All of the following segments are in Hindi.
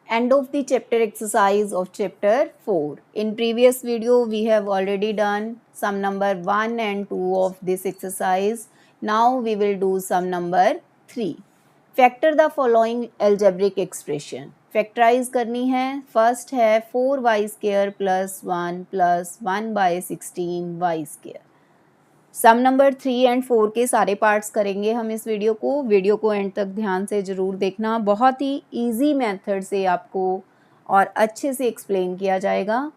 End of the chapter exercise of chapter 4. In previous video we have already done sum number 1 and 2 of this exercise. Now we will do sum number 3. Factor the following algebraic expression. Factorize करनी है. First है 4y square plus 1 plus 1 by 16y square. Sum number 3 and 4 के सारे पार्ट्स करेंगे हम इस वीडियो को एंड तक ध्यान से ज़रूर देखना. बहुत ही इजी मेथड से आपको और अच्छे से एक्सप्लेन किया जाएगा.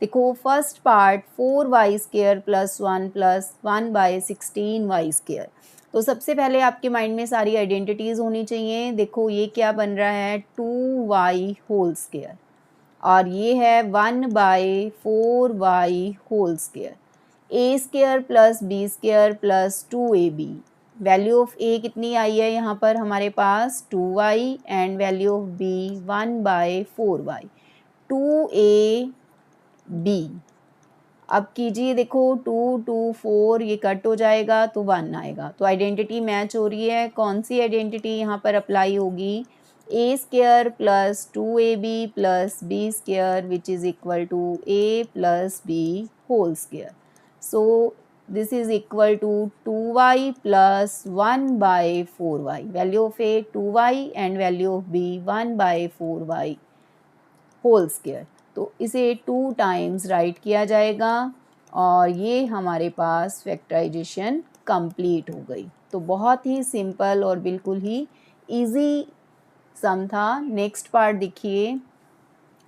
देखो first part 4y square plus 1 by 16y square. तो सबसे पहले आपके माइंड में सारी आइडेंटिटीज़ होनी चाहिए. देखो ये क्या बन रहा है 2y होल स्क्वायर और ये है 1 by 4y whole square. A square plus b square plus 2ab. Value of a कितनी आई है यहाँ पर हमारे पास 2y and value of b 1 by 4y 2ab. अब कीजिए देखो 2 2 4 ये कट हो जाएगा तो 1 आएगा. तो आइडेंटिटी मैच हो रही है. कौन सी आइडेंटिटी यहाँ पर अप्लाई होगी? A square plus 2ab plus b square which is equal to a plus b whole square. So this is equal to 2y plus 1 by 4y. Value of a 2y and value of b 1 by 4y whole square. तो इसे 2 times राइट किया जाएगा और ये हमारे पास फैक्टराइजेशन कंप्लीट हो गई. तो बहुत ही सिंपल और बिल्कुल ही इजी सम था. नेक्स्ट पार्ट देखिए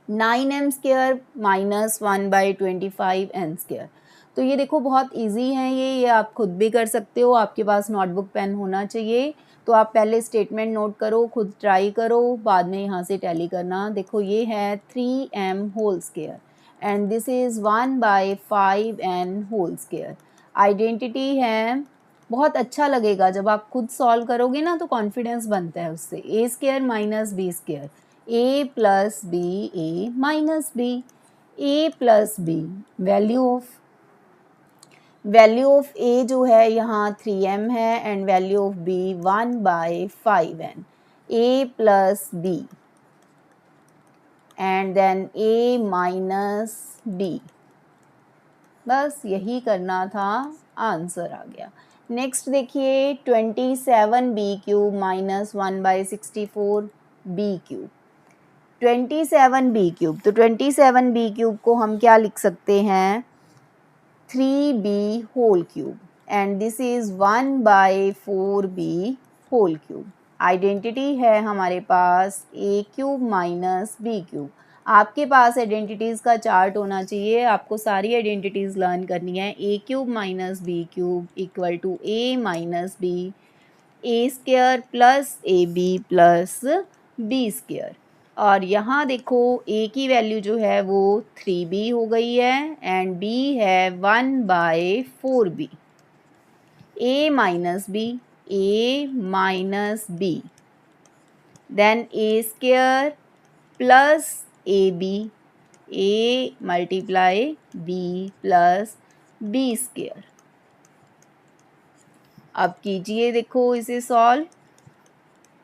9m square minus 1 by 25n square. तो ये देखो बहुत इजी है. ये आप खुद भी कर सकते हो. आपके पास नोटबुक पेन होना चाहिए. तो आप पहले स्टेटमेंट नोट करो, खुद ट्राई करो, बाद में यहाँ से टैली करना. देखो ये है 3m whole square and this is 1 by 5n whole square. Identity है. बहुत अच्छा लगेगा जब आप खुद सॉल्व करोगे ना तो कॉन्फिडेंस बनता है उससे. A square minus b square, a plus b a minus b, a plus b. Value of a जो है यहाँ 3m है and value of b 1 by 5n. A plus b and then a minus b. बस यही करना था, आंसर आ गया. नेक्स्ट देखिए 27b cube minus 1 by 64b cube. 27b cube. तो 27b क्यूब को हम क्या लिख सकते हैं 3b whole cube and this is 1 by 4b whole cube. Identity है हमारे पास a cube minus b cube. आपके पास आइडेंटिटीज़ का चार्ट होना चाहिए. आपको सारी आइडेंटिटीज़ लर्न करनी है. a cube minus b cube equal to a minus b, a square plus ab plus b square. और यहाँ देखो a की वैल्यू जो है वो 3b हो गई है एंड b है 1 by 4b. a minus b, a minus b, then a square plus ab, a multiply b plus b square. अब कीजिए देखो इसे solve.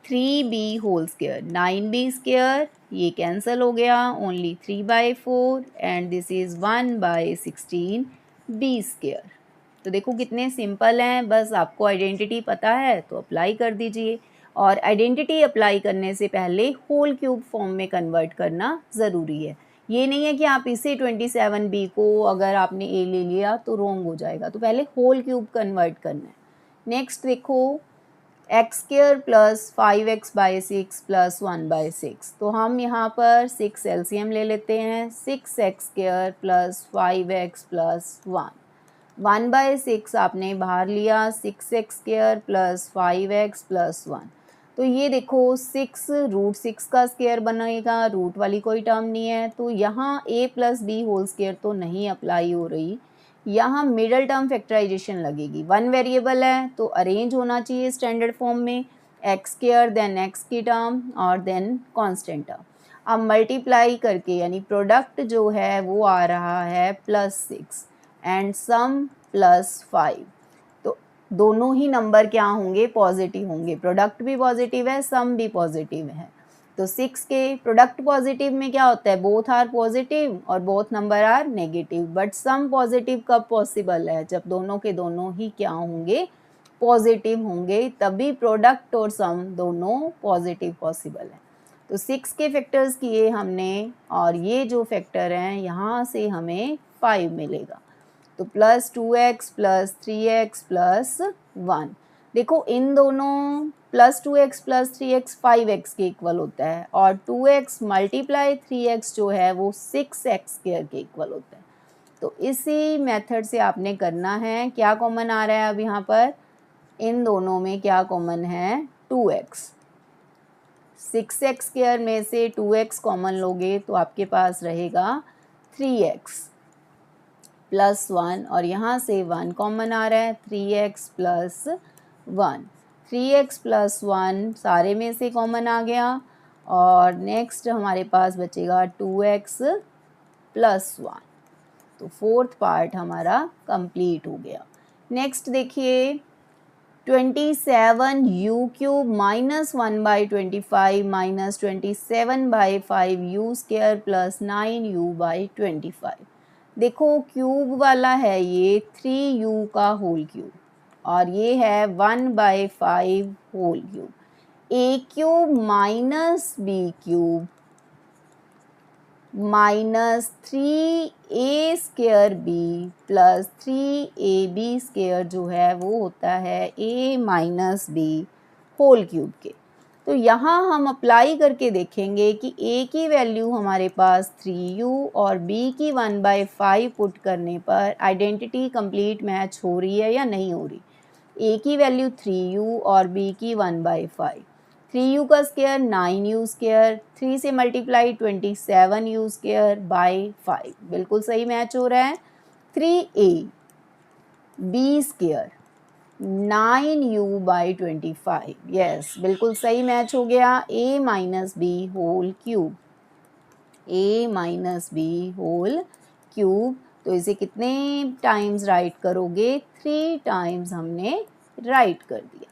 3b whole square 9b square ये कैंसिल हो गया, only 3 by 4 and this is 1 by 16b square. तो देखो कितने सिंपल हैं. बस आपको आइडेंटिटी पता है तो अप्लाई कर दीजिए. और आइडेंटिटी अप्लाई करने से पहले होल क्यूब फॉर्म में कन्वर्ट करना ज़रूरी है. ये नहीं है कि आप इसे 27b को अगर आपने a ले लिया तो रॉन्ग हो जाएगा. तो पहले होल क्यूब कन्वर्ट करना है. नेक्स्ट देखो x square plus 5x by 6 plus 1 by 6. तो हम यहाँ पर 6 एलसीएम ले लेते हैं. 6x square plus 5x plus 1 by 6 आपने बाहर लिया. 6x square plus 5x plus 1. तो ये देखो 6 रूट 6 का स्क्वायर बनेगा. रूट वाली कोई टर्म नहीं है. तो यहाँ a plus b whole square तो नहीं अप्लाई हो रही. यहाँ मिडल टर्म फैक्टराइजेशन लगेगी. 1 वेरिएबल है तो अरेंज होना चाहिए स्टैंडर्ड फॉर्म में. एक्स स्क्वायर देन एक्स की टर्म और देन कांस्टेंट टर्म. अब मल्टीप्लाई करके यानी प्रोडक्ट जो है वो आ रहा है +6 एंड सम +5. तो दोनों ही नंबर क्या होंगे पॉजिटिव होंगे. प्रोडक्ट भी पॉजिटिव है, सम भी पॉजिटिव है. तो 6 के प्रोडक्ट पॉजिटिव में क्या होता है, बोथ आर पॉजिटिव और both number are negative, but sum positive कब पॉसिबल है, जब दोनों के दोनों ही क्या होंगे, पॉजिटिव होंगे, तभी प्रोडक्ट और सम दोनों पॉजिटिव पॉसिबल है। तो 6 के फैक्टर्स किए हमने और ये जो फैक्टर हैं यहाँ से हमें 5 मिलेगा, तो +2x + 3x + 1। देखो इन दोनों +2x + 3x 5x के इक्वल होता है और 2x × 3x जो है वो 6x स्क्वायर के इक्वल होता है। तो इसी मेथड से आपने करना है। क्या कॉमन आ रहा है अब यहाँ पर, इन दोनों में क्या कॉमन है, 2x। 6x स्क्वायर में से 2x कॉमन लोगे तो आपके पास रहेगा 3x + 1 और यहाँ से 1 कॉमन आ रहा है, 3x + 1। 3x + 1 सारे में से कॉमन आ गया और नेक्स्ट हमारे पास बचेगा 2x + 1। तो फोर्थ पार्ट हमारा कंप्लीट हो गया। नेक्स्ट देखिए 27u³ - 1/25 - 27/5u² + 9u/25। देखो क्यूब वाला है ये 3u का होल क्यूब और ये है 1/5 whole cube. a³ - b³ -3a² + 3ab² जो है वो होता है a - b होल क्यूब के। तो यहाँ हम अप्लाई करके देखेंगे कि a की वैल्यू हमारे पास 3u और b की 1/5 पुट करने पर आइडेंटिटी कंप्लीट मैच हो रही है या नहीं हो रही। a की वैल्यू 3u और b की 1/5, 3u का स्क्वायर 9u², 3 से मल्टीप्लाई 27u²/5, बिल्कुल सही मैच हो रहा है। 3a b² 9u/25, यस बिल्कुल सही मैच हो गया। a - b whole cube, a - b whole cube. तो इसे कितने टाइम्स राइट करोगे, 3 टाइम्स हमने राइट कर दिया।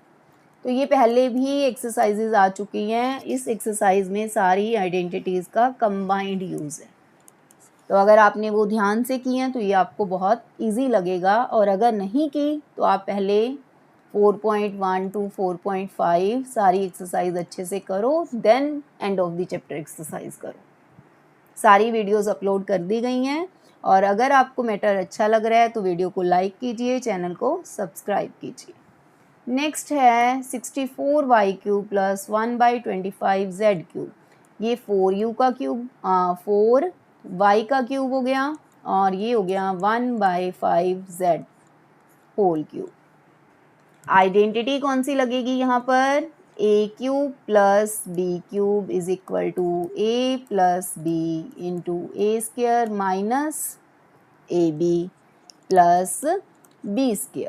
तो ये पहले भी एक्सरसाइजेज आ चुकी हैं, इस एक्सरसाइज में सारी आइडेंटिटीज़ का कंबाइंड यूज़ है। तो अगर आपने वो ध्यान से की हैं तो ये आपको बहुत इजी लगेगा और अगर नहीं की तो आप पहले 4.1 to 4.5 सारी एक्सरसाइज अच्छे से करो, then end of the chapter exercise करो। सारी वीडियोस अपलोड कर दी गई हैं और अगर आपको मैटर अच्छा लग रहा है तो वीडियो को लाइक कीजिए, चैनल को सब्सक्राइब कीजिए। नेक्स्ट है 64y³ + 1/25z³। ये 4u का क्यूब 4y का क्यूब हो गया और ये हो गया 1/5z होल क्यूब। आइडेंटिटी कौन सी लगेगी यहाँ पर, a³ + b³ = a + b × a² - ab + b²।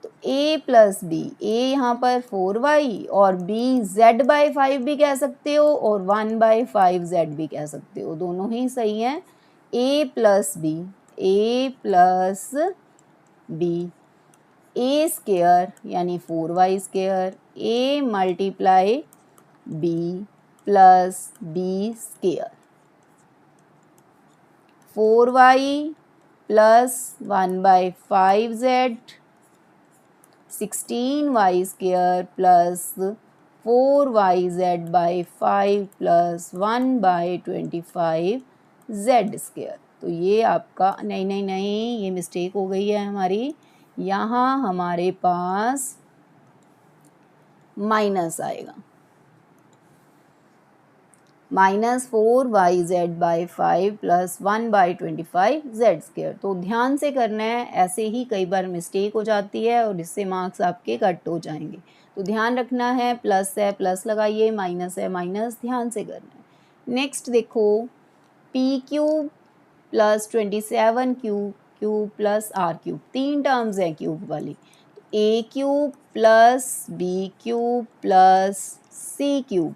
तो a + b, a यहाँ पर 4y और b z/5 भी कह सकते हो और 1/5z भी कह सकते हो, दोनों ही सही हैं। a + b, a + b, a² यानी 4y², a × b + b², 4y + 1/5z, 16y² + 4yz/5 + 1/25z²। तो ये आपका नहीं ये मिस्टेक हो गई है हमारी, यहाँ हमारे पास माइनस आएगा, -4yz/5 + 1/25z²। तो ध्यान से करना है, ऐसे ही कई बार मिस्टेक हो जाती है और इससे मार्क्स आपके कट हो जाएंगे। तो ध्यान रखना है, प्लस है प्लस लगाइए, माइनस है माइनस, ध्यान से करना है। नेक्स्ट देखो p³ + 27q³ + r³ 3 टर्म्स हैं क्यूब वाली। a³ + b³ + c³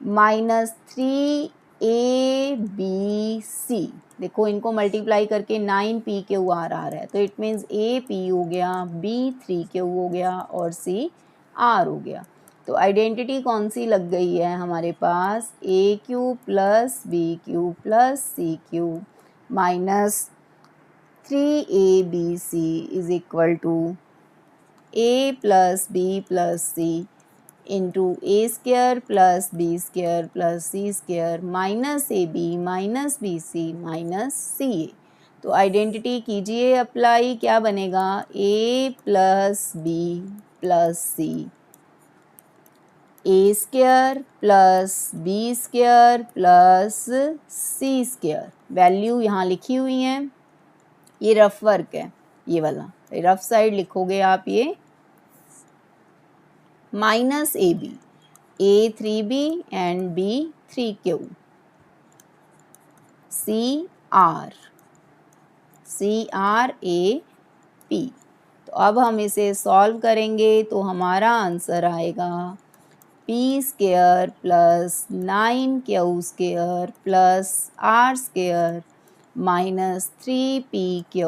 -3abc, देखो इनको मल्टीप्लाई करके 9pqr आ रहा है, तो इट मीन्स a p हो गया, b 3q हो गया और c r हो गया। तो आइडेंटिटी कौन सी लग गई है हमारे पास, a cube plus b cube plus c cube minus 3abc is equal to a plus b plus c into a square plus b square plus c square minus a b minus b c minus c a. तो आइडेंटिटी कीजिए अप्लाई, क्या बनेगा, a plus b plus c a square plus b square plus c square, value यहाँ लिखी हुई है, ये रफ वर्क है, ये वाला रफ साइड लिखोगे आप, ये minus a b, a 3b and b 3q, c r a p. तो अब हम इसे सॉल्व करेंगे तो हमारा आंसर आएगा p square plus 9q square plus r square minus 3pq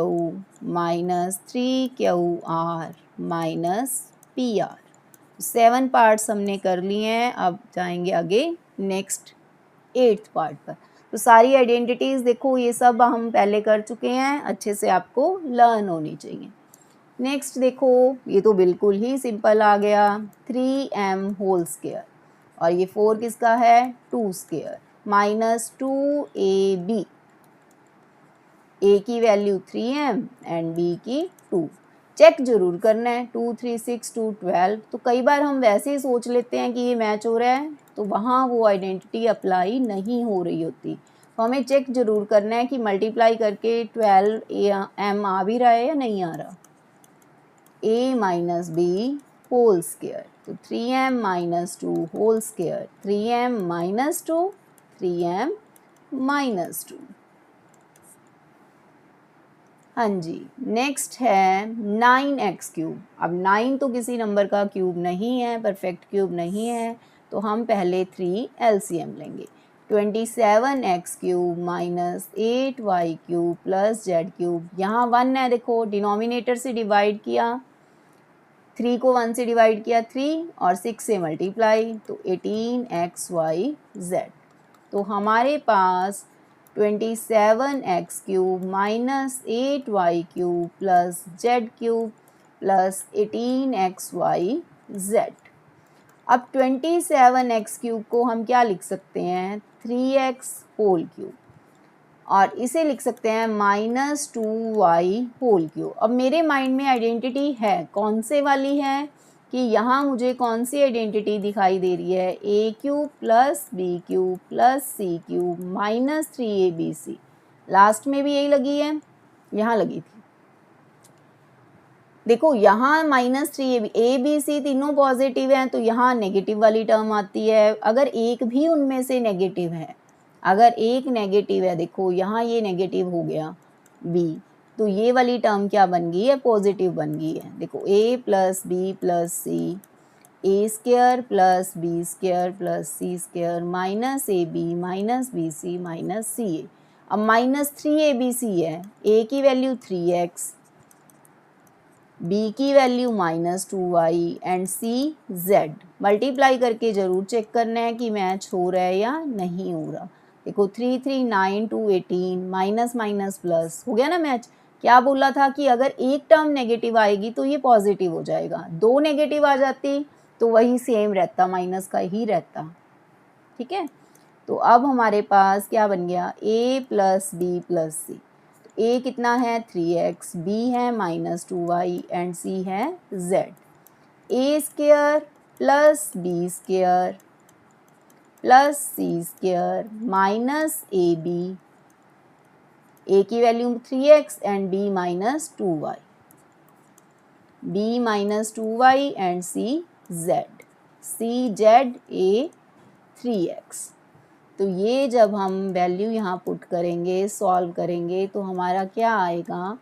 minus 3qr minus pr। 7 parts हमने कर लिए हैं, अब जाएंगे आगे नेक्स्ट 8th पार्ट पर। तो सारी आइडेंटिटीज़ देखो, ये सब हम पहले कर चुके हैं, अच्छे से आपको लर्न होनी चाहिए। नेक्स्ट देखो, ये तो बिल्कुल ही सिंपल आ गया, 3m होल स्क्वायर और ये 4 किसका है, 2 स्क्वायर माइनस 2ab, a की वैल्यू 3m एंड b की 2। चेक जरूर करना है, 2 3 6 2 12। तो कई बार हम वैसे ही सोच लेते हैं कि ये मैच हो रहा है, तो वहाँ वो आइडेंटिटी अप्लाई नहीं हो रही होती। तो हमें चेक जरूर करना है कि मल्टीप्लाई करके 12m आ भी रहा है या नहीं आ रहा। a minus b whole square, तो 3m minus 2 whole square, 3m minus 2 3m minus 2। हाँ जी, नेक्स्ट है 9x क्यूब। अब 9 तो किसी नंबर का क्यूब नहीं है, परफेक्ट क्यूब नहीं है, तो हम पहले 3 एलसीएम लेंगे। 27x cube minus 8y cube plus Z cube, यहाँ 1 है, देखो डिनोमिनेटर से डिवाइड किया, 3 को 1 से डिवाइड किया 3 और 6 से मल्टीप्लाई, तो 18xyz। तो हमारे पास 27x cube minus 8y cube plus Z cube plus 18xyz। अब 27x क्यूब को हम क्या लिख सकते हैं, 3x होल क्यूब, और इसे लिख सकते हैं माइनस 2y होल क्यूब। अब मेरे माइंड में आइडेंटिटी है, कौन से वाली है कि यहाँ मुझे कौन सी आइडेंटिटी दिखाई दे रही है, a cube plus b cube plus c cube minus 3abc। Last में भी यही लगी है, यहाँ लगी थी, देखो यहाँ minus 3ab, A B C तीनों पॉजिटिव हैं, तो यहाँ नेगेटिव वाली टर्म आती है। अगर एक भी उनमें से नेगेटिव है, अगर एक नेगेटिव है, देखो यहाँ ये नेगेटिव हो गया b, तो ये वाली टर्म क्या बन गई है, पॉजिटिव बन गई है। देखो a plus b plus c, a square plus b square plus c square minus a b minus b c minus c a. अब माइनस 3abc है, a की वैल्यू 3x, b की value minus 2y and c z। Multiply करके ज़रूर चेक करना है कि मैच हो रहा है या नहीं हो रहा। देखो 3 3 9 2 18 माइनस माइनस प्लस हो गया ना मैच। क्या बोला था कि अगर एक टर्म नेगेटिव आएगी तो ये पॉजिटिव हो जाएगा, 2 नेगेटिव आ जाती तो वही सेम रहता, माइनस का ही रहता। ठीक है, तो अब हमारे पास क्या बन गया, a plus b plus c. a कितना है 3x, b है माइनस 2y एंड c है z। a square plus b square plus c square minus a b, a की value 3x and b minus 2y, b minus 2y and c z, c z a 3x। तो ये जब हम वैल्यू यहाँ पुट करेंगे, सॉल्व करेंगे, तो हमारा क्या आएगा,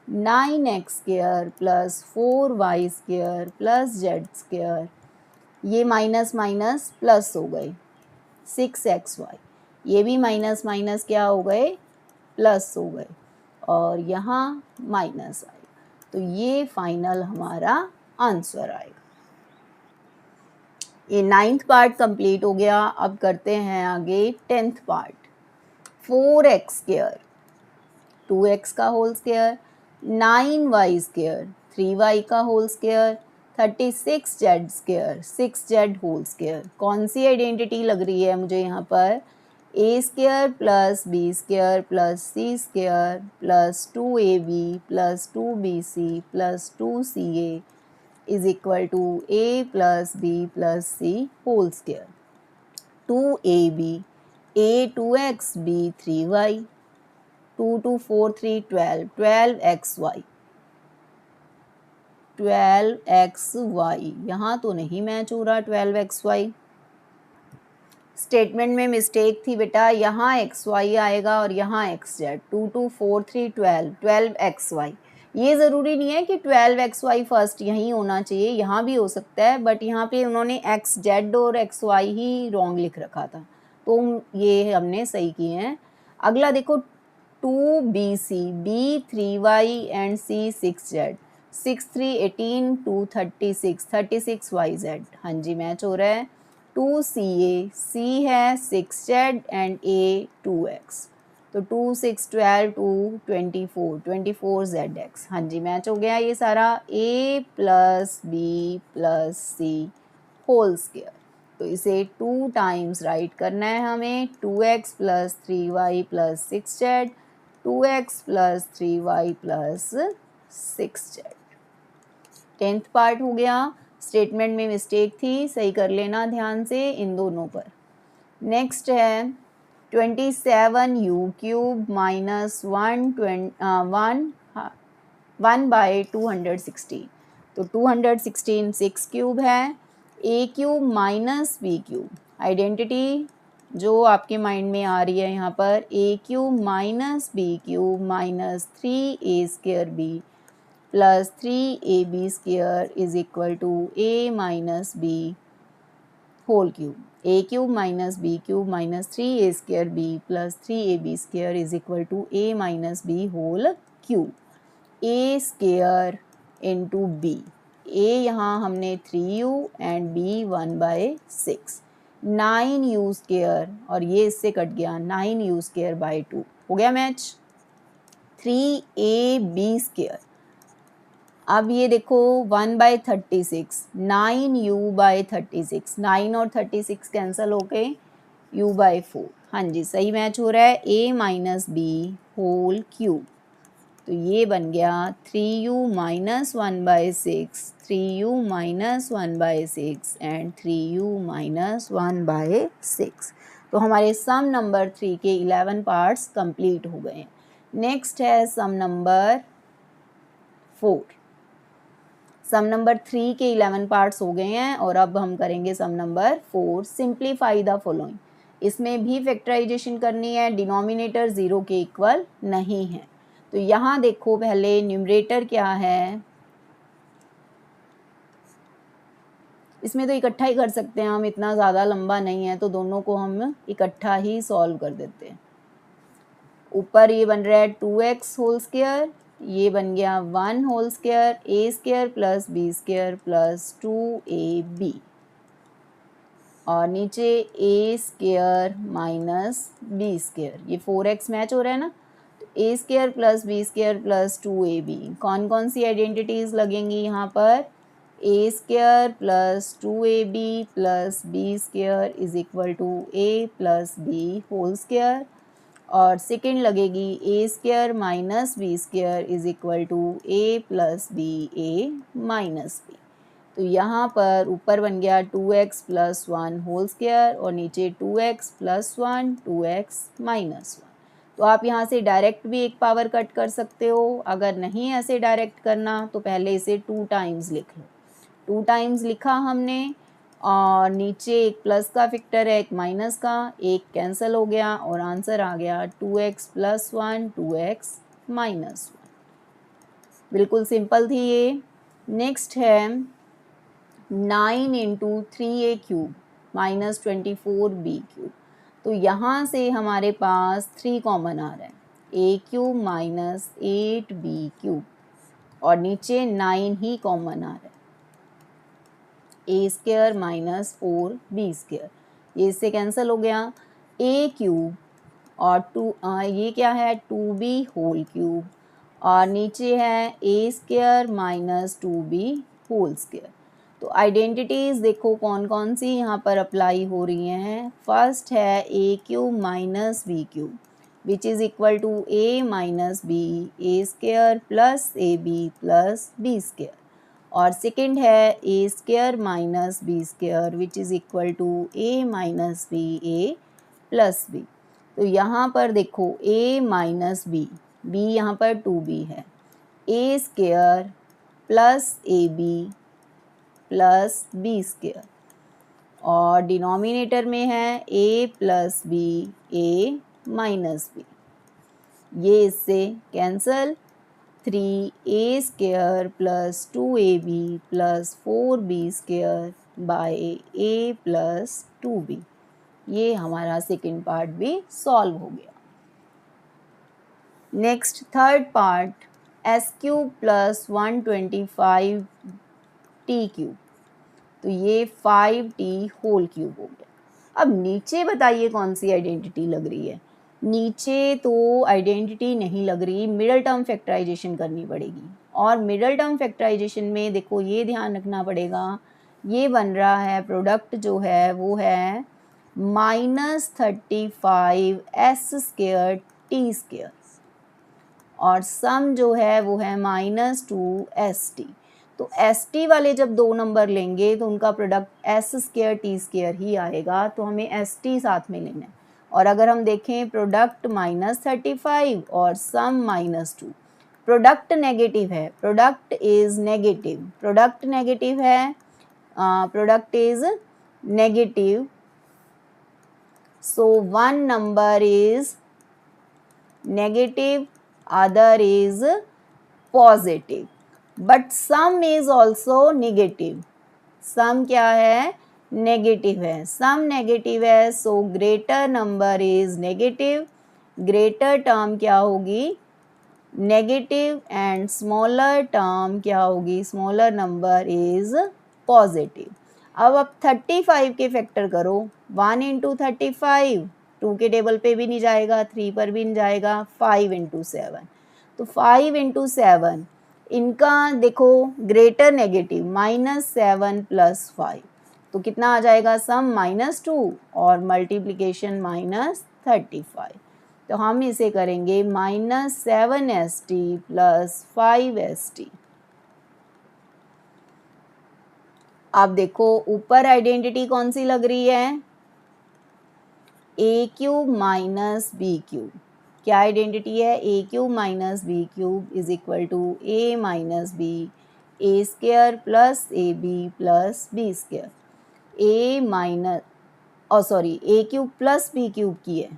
9x square plus 4y square plus Z square, ये माइनस माइनस प्लस हो गए 6xy, ये भी माइनस माइनस क्या हो गए, प्लस हो गए, और यहाँ माइनस आएगा। तो ये फाइनल हमारा आंसर आएगा। ये 9th पार्ट कंप्लीट हो गया। अब करते हैं आगे 10th part. 4x square 2x का whole square, 9y square 3y का whole square, 36z square 6z whole square. कौन सी आइडेंटिटी लग रही है मुझे यहाँ पर? A square plus b square plus c square plus 2ab plus 2bc plus 2ca is equal to a plus b plus c whole square. 2ab, a 2x, b 3y, 2 2 4 3 12, 12xy 12xy। यहाँ तो नहीं मैच हो रहा 12xy। स्टेटमेंट में मिस्टेक थी बेटा, यहाँ xy आएगा और यहाँ xz। 2 2 4 3 12, 12xy। ये ज़रूरी नहीं है कि 12xy फर्स्ट यहीं होना चाहिए, यहाँ भी हो सकता है, बट यहाँ पे उन्होंने xz और xy ही रॉन्ग लिख रखा था, तो ये हमने सही किए हैं। अगला देखो 2bc, b 3y and c 6z, 6 3 18, 2 36, 36yz। हाँ जी मैच हो रहा है। 2ca, c है 6z एंड a 2x, तो 2 6 12 2 24, 24zx। हाँ जी मैच हो गया ये सारा। a plus b plus c whole square, तो इसे 2 टाइम्स राइट करना है हमें। 2x plus 3y plus 6z, 2x plus 3y plus 6z। 10th part हो गया। स्टेटमेंट में मिस्टेक थी, सही कर लेना ध्यान से इन दोनों पर। नेक्स्ट है 27u क्यूब माइनस 1 बाई 216, तो 216 6 क्यूब है। a cube minus b cube, identity जो आपके माइंड में आ रही है यहाँ पर, a cube minus b cube minus 3a square b plus 3ab square is equal to a minus b whole cube. a cube minus b cube minus 3a square b plus 3ab square is equal to a minus b whole cube. a square into b, a यहाँ हमने 3u and b 1/6, 9u square और ये इससे कट गया 9u स्क्वायर बाई 2 हो गया मैच। 3ab स्क्वायर, अब ये देखो 1/36, 9u/36, 9 और 36 कैंसिल हो गए, u/4। हाँ जी सही मैच हो रहा है। a minus b whole cube, तो ये बन गया 3u minus 1/6, 3u minus 1/6 and 3u minus 1/6। तो हमारे सम नंबर 3 के 11 पार्ट्स कंप्लीट हो गए। नेक्स्ट है सम नंबर 4। सम नंबर 3 के 11 पार्ट्स हो गए हैं और अब हम करेंगे सम नंबर 4। सिंप्लीफाई द फॉलोइंग, इसमें भी फैक्टराइजेशन करनी है, डिनोमिनेटर 0 के इक्वल नहीं है। तो यहाँ देखो पहले न्यूमरेटर क्या है, इसमें तो इकट्ठा ही कर सकते हैं हम, इतना ज़्यादा लंबा नहीं है, तो दोनों को हम इकट्ठा ही सॉल्व कर देते हैं। ऊपर ये बन रहा है 2x होल स्क्वायर, ये बन गया 1 whole square, a square plus b square plus 2ab, और नीचे a square minus b square, ये 4x मैच हो रहा है ना, तो a square plus b square plus 2ab। कौन कौन सी आइडेंटिटीज़ लगेंगी यहाँ पर? a square plus 2ab plus b square is equal to a plus b whole square, और सेकेंड लगेगी a square minus b square is equal to a plus b a minus b. तो यहाँ पर ऊपर बन गया 2x प्लस 1 होल स्क्वायर और नीचे 2x प्लस 1 2x माइनस 1। तो आप यहाँ से डायरेक्ट भी एक पावर कट कर सकते हो, अगर नहीं ऐसे डायरेक्ट करना तो पहले इसे 2 टाइम्स लिख लो। 2 टाइम्स लिखा हमने, और नीचे एक प्लस का फैक्टर है एक माइनस का, एक कैंसिल हो गया और आंसर आ गया 2x प्लस 1 2x माइनस 1। बिल्कुल सिंपल थी ये। नेक्स्ट है 9 into 3a cube minus 24b cube, तो यहाँ से हमारे पास 3 कॉमन आ रहा है, a cube minus 8b cube, और नीचे 9 ही कॉमन आ रहा है। ए स्क्वायर माइनस 4b², ये इससे कैंसिल हो गया। ए क्यूब और ये क्या है 2b होल क्यूब, और नीचे है a square minus 2b whole square. तो आइडेंटिटीज़ देखो कौन कौन सी यहाँ पर अप्लाई हो रही हैं। फर्स्ट है a cube minus b cube which is equal to a minus b a square plus a b plus b square, और सेकंड है a square minus b square which is equal to a minus b a plus b. तो यहाँ पर देखो a माइनस बी, b यहाँ पर 2b है, a square plus a b plus b square, और डिनोमिनेटर में है a plus b a minus b, ये इससे cancel. 3a square plus 2ab plus 4b square by a plus 2b, ये हमारा सेकेंड पार्ट भी सॉल्व हो गया। Next third part s cube plus 125 t cube, तो ये 5t होल क्यूब हो गया। अब नीचे बताइए कौन सी आइडेंटिटी लग रही है। नीचे तो आइडेंटिटी नहीं लग रही, मिडल टर्म फैक्टराइजेशन करनी पड़ेगी, और मिडल टर्म फैक्टराइजेशन में देखो ये ध्यान रखना पड़ेगा, ये बन रहा है प्रोडक्ट जो है वो है -35 एस स्क्वायर टी स्क्वायर, और सम जो है वो है -2 एस टी। तो एस टी वाले जब दो नंबर लेंगे तो उनका product s square t square ही आएगा, तो हमें एस टी साथ में लेना है। और अगर हम देखें प्रोडक्ट -35 और सम -2, प्रोडक्ट नेगेटिव है, product is negative, product negative है, product is negative, so one number is negative, other is positive, but sum is also negative, sum क्या है नेगेटिव है, सम नेगेटिव है, so greater number is negative, greater term क्या होगी नेगेटिव, एंड स्मॉलर टर्म क्या होगी स्मॉलर नंबर इज पॉजिटिव। अब आप 35 के फैक्टर करो, 1 इंटू 35, 2 के टेबल पे भी नहीं जाएगा, 3 पर भी नहीं जाएगा, 5 इंटू 7, तो 5 इंटू 7 इनका देखो ग्रेटर नेगेटिव -7 प्लस 5, तो कितना आ जाएगा सम -2 और मल्टीप्लिकेशन -35, तो हम इसे करेंगे -7st प्लस 5st। अब देखो ऊपर आइडेंटिटी कौन सी लग रही है a cube minus b cube, क्या आइडेंटिटी है a cube minus b cube is equal to a minus b a square plus a b plus b square, a minus a cube plus b cube की है,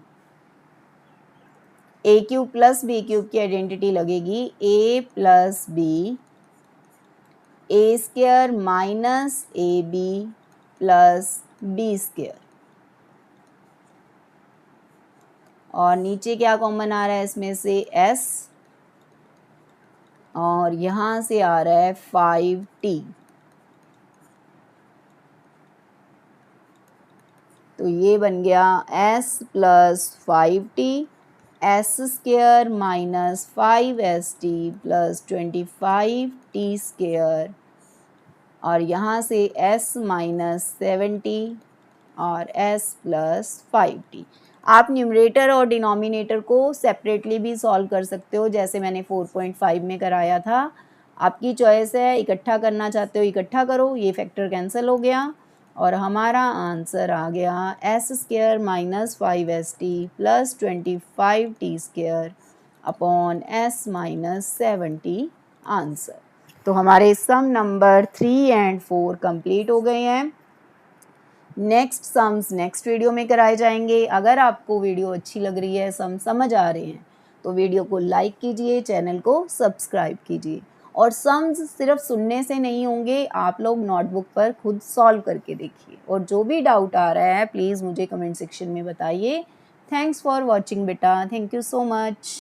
a cube plus b cube की आइडेंटिटी लगेगी a plus b a square minus a b plus b square, और नीचे क्या कॉमन आ रहा है इसमें से s, और यहाँ से आ रहा है 5t, तो ये बन गया s plus 5t S square minus 5st plus 25t square, और यहाँ से s माइनस 70 और s प्लस 5t। आप न्यूमरेटर और डिनोमिनेटर को सेपरेटली भी सॉल्व कर सकते हो, जैसे मैंने 4.5 में कराया था, आपकी चॉइस है, इकट्ठा करना चाहते हो इकट्ठा करो, ये फैक्टर कैंसिल हो गया, और हमारा आंसर आ गया S square minus 5st plus 25t square upon s minus 70 answer. तो हमारे सम नंबर 3 एंड 4 कंप्लीट हो गए हैं। नेक्स्ट सम्स नेक्स्ट वीडियो में कराए जाएंगे। अगर आपको वीडियो अच्छी लग रही है, सम समझ आ रहे हैं, तो वीडियो को लाइक कीजिए, चैनल को सब्सक्राइब कीजिए, और सम्स सिर्फ सुनने से नहीं होंगे, आप लोग नोटबुक पर खुद सॉल्व करके देखिए, और जो भी डाउट आ रहा है प्लीज़ मुझे कमेंट सेक्शन में बताइए। थैंक्स फॉर वॉचिंग बेटा, थैंक यू सो मच।